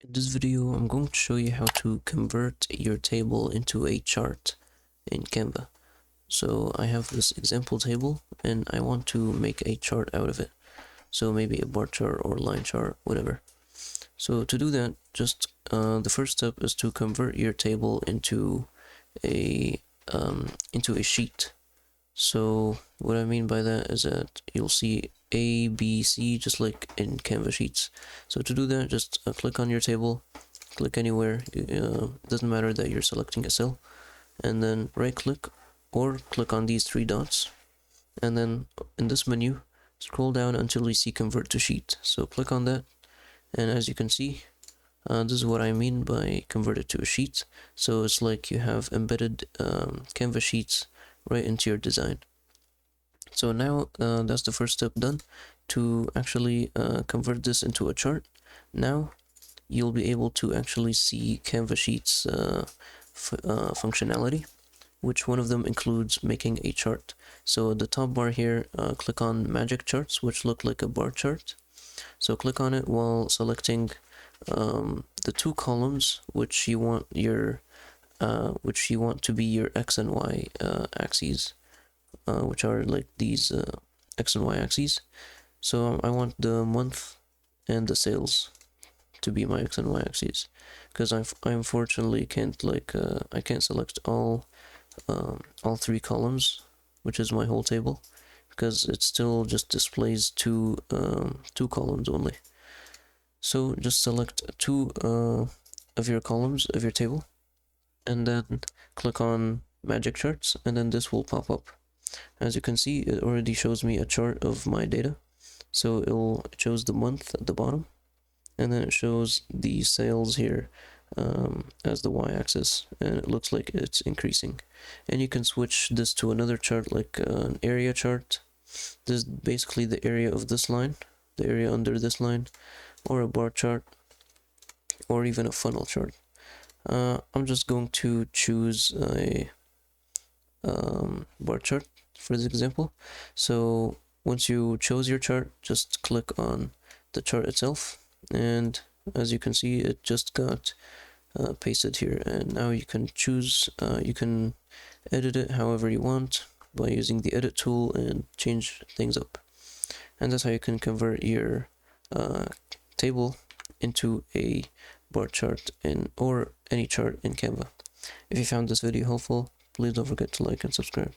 In this video, I'm going to show you how to convert your table into a chart in Canva. So I have this example table and I want to make a chart out of it. So maybe a bar chart or line chart, whatever. So to do that, just the first step is to convert your table into a sheet. So what I mean by that is that you'll see A, B, C, just like in Canva sheets. So to do that, just click on your table, click anywhere. It doesn't matter that you're selecting a cell, and then right click or click on these three dots, and then in this menu, scroll down until you see convert to sheet. So click on that, and as you can see, this is what I mean by convert it to a sheet. So it's like you have embedded Canva sheets right into your design. So now that's the first step done to actually convert this into a chart. Now you'll be able to actually see Canva Sheets functionality, which one of them includes making a chart. So at the top bar here, click on Magic Charts, which look like a bar chart. So click on it while selecting the two columns which you want to be your X and Y axes, which are like these X and Y axes. So I want the month and the sales to be my X and Y axes, because I unfortunately can't I can't select all three columns, which is my whole table, because it still just displays two columns only. So just select two of your columns of your table, and then click on Magic Charts, and then this will pop up. As you can see, it already shows me a chart of my data. So it shows the month at the bottom, and then it shows the sales here as the y-axis, and it looks like it's increasing. And you can switch this to another chart, like an area chart. This is basically the area of this line, the area under this line, or a bar chart, or even a funnel chart. I'm just going to choose a bar chart for this example. So once you chose your chart, just click on the chart itself, and as you can see, it just got pasted here. And now you can choose, you can edit it however you want by using the edit tool and change things up. And that's how you can convert your table into a bar chart or any chart in Canva. If you found this video helpful, please don't forget to like and subscribe.